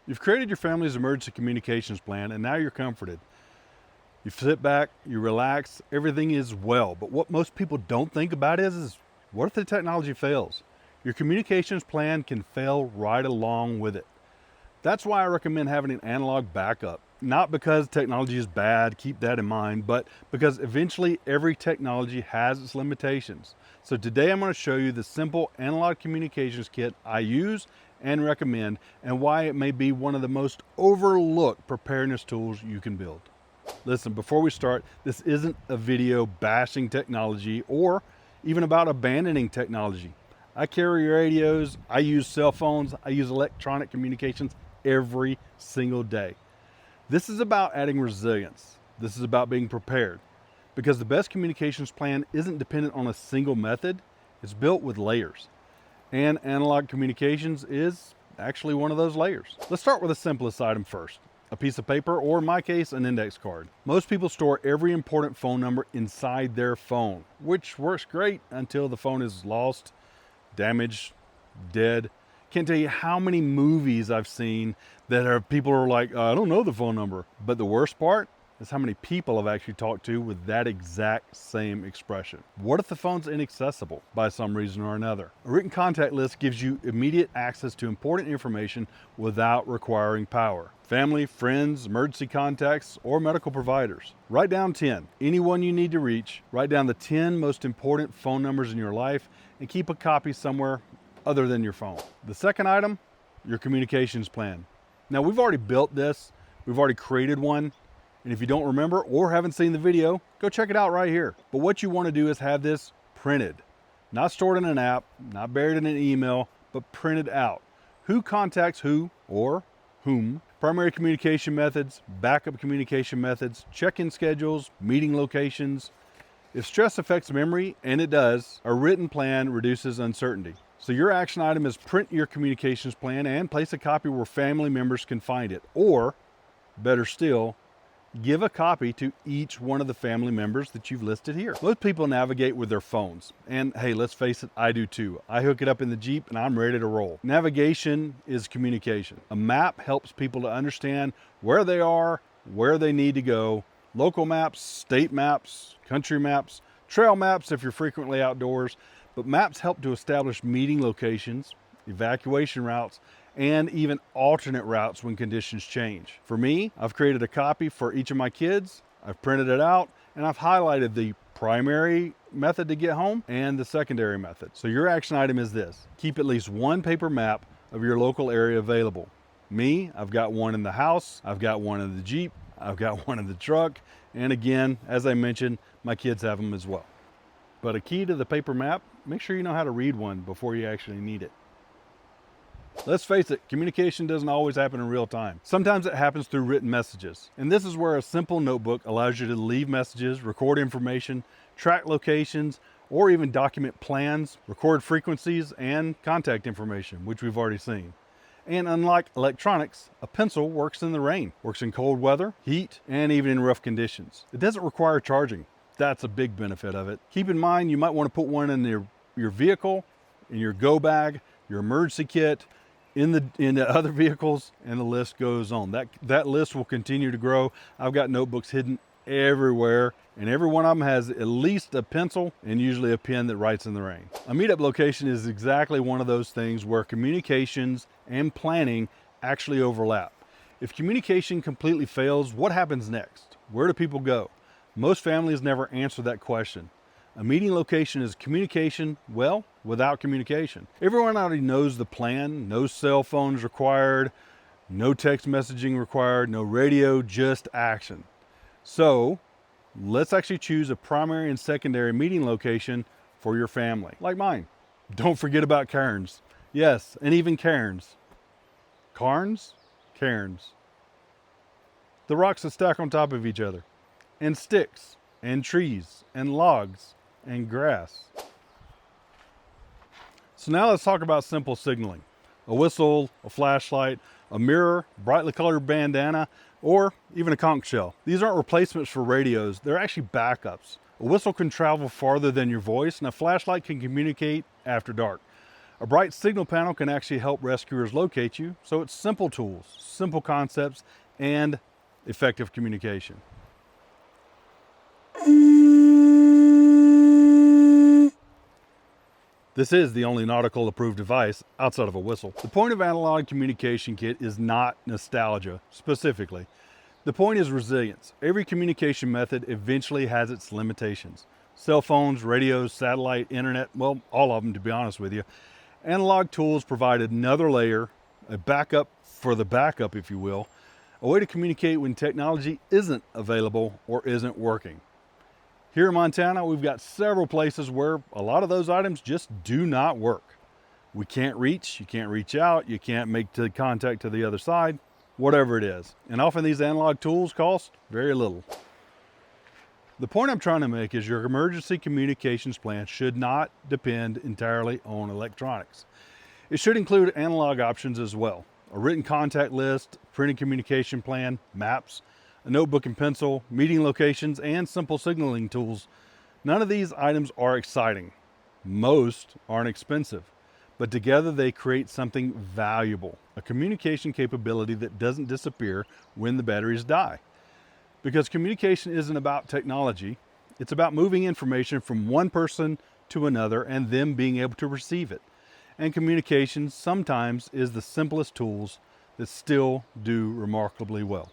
You've created your family's emergency communications plan, and now you're comforted. You sit back, you relax, everything is well. But what most people don't think about is what if the technology fails? Your communications plan can fail right along with it. That's why I recommend having an analog backup. Not because technology is bad, keep that in mind, but because eventually every technology has its limitations. So today I'm going to show you the simple analog communications kit I use and recommend, and why it may be one of the most overlooked preparedness tools you can build. Listen, before we start, this isn't a video bashing technology or even about abandoning technology. I carry radios, I use cell phones, I use electronic communications every single day. This is about adding resilience. This is about being prepared, because the best communications plan isn't dependent on a single method. It's built with layers, and analog communications is actually one of those layers. Let's start with the simplest item first. A piece of paper, or in my case, an index card. Most people store every important phone number inside their phone, which works great until the phone is lost, damaged, dead. Can't tell you how many movies I've seen that people are like, I don't know the phone number. But the worst part is how many people I've actually talked to with that exact same expression. What if the phone's inaccessible by some reason or another? A written contact list gives you immediate access to important information without requiring power. Family, friends, emergency contacts, or medical providers. Write down 10, anyone you need to reach. Write down the 10 most important phone numbers in your life and keep a copy somewhere other than your phone. The second item, your communications plan. Now, we've already built this. We've already created one. And if you don't remember or haven't seen the video, go check it out right here. But what you want to do is have this printed, not stored in an app, not buried in an email, but printed out. Who contacts who or whom, primary communication methods, backup communication methods, check-in schedules, meeting locations. If stress affects memory, and it does, a written plan reduces uncertainty. So your action item is print your communications plan and place a copy where family members can find it. Or, better still, give a copy to each one of the family members that you've listed here. Most people navigate with their phones. And hey, let's face it, I do too. I hook it up in the Jeep and I'm ready to roll. Navigation is communication. A map helps people to understand where they are, where they need to go. Local maps, state maps, country maps, trail maps if you're frequently outdoors. But maps help to establish meeting locations, evacuation routes, and even alternate routes when conditions change. For me, I've created a copy for each of my kids, I've printed it out, and I've highlighted the primary method to get home and the secondary method. So your action item is this: keep at least one paper map of your local area available. Me, I've got one in the house, I've got one in the Jeep, I've got one in the truck, and again, as I mentioned, my kids have them as well. But a key to the paper map, make sure you know how to read one before you actually need it. Let's face it, communication doesn't always happen in real time. Sometimes it happens through written messages. And this is where a simple notebook allows you to leave messages, record information, track locations, or even document plans, record frequencies, and contact information, which we've already seen. And unlike electronics, a pencil works in the rain, works in cold weather, heat, and even in rough conditions. It doesn't require charging. That's a big benefit of it. Keep in mind, you might want to put one in your vehicle, in your go bag, your emergency kit, in the other vehicles, and the list goes on. That list will continue to grow. I've got notebooks hidden everywhere, and every one of them has at least a pencil and usually a pen that writes in the rain. A meetup location is exactly one of those things where communications and planning actually overlap. If communication completely fails, what happens next? Where do people go? Most families never answer that question. A meeting location is communication, well, without communication. Everyone already knows the plan, no cell phones required, no text messaging required, no radio, just action. So let's actually choose a primary and secondary meeting location for your family, like mine. Don't forget about cairns. Yes, and even cairns. Cairns? Cairns. The rocks that stack on top of each other. And sticks, and trees, and logs, and grass. So now let's talk about simple signaling. A whistle, a flashlight, a mirror, brightly colored bandana, or even a conch shell. These aren't replacements for radios, they're actually backups. A whistle can travel farther than your voice, and a flashlight can communicate after dark. A bright signal panel can actually help rescuers locate you, so it's simple tools, simple concepts, and effective communication. This is the only nautical approved device outside of a whistle. The point of analog communication kit is not nostalgia specifically. The point is resilience. Every communication method eventually has its limitations. Cell phones, radios, satellite, internet, well, all of them to be honest with you. Analog tools provide another layer, a backup for the backup, if you will, a way to communicate when technology isn't available or isn't working. Here in Montana, we've got several places where a lot of those items just do not work. We can't reach, you can't reach out, you can't make contact to the other side, whatever it is. And often these analog tools cost very little. The point I'm trying to make is your emergency communications plan should not depend entirely on electronics. It should include analog options as well. A written contact list, printed communication plan, maps, a notebook and pencil, meeting locations, and simple signaling tools. None of these items are exciting. Most aren't expensive, but together they create something valuable, a communication capability that doesn't disappear when the batteries die. Because communication isn't about technology, it's about moving information from one person to another and them being able to receive it. And communication sometimes is the simplest tools that still do remarkably well.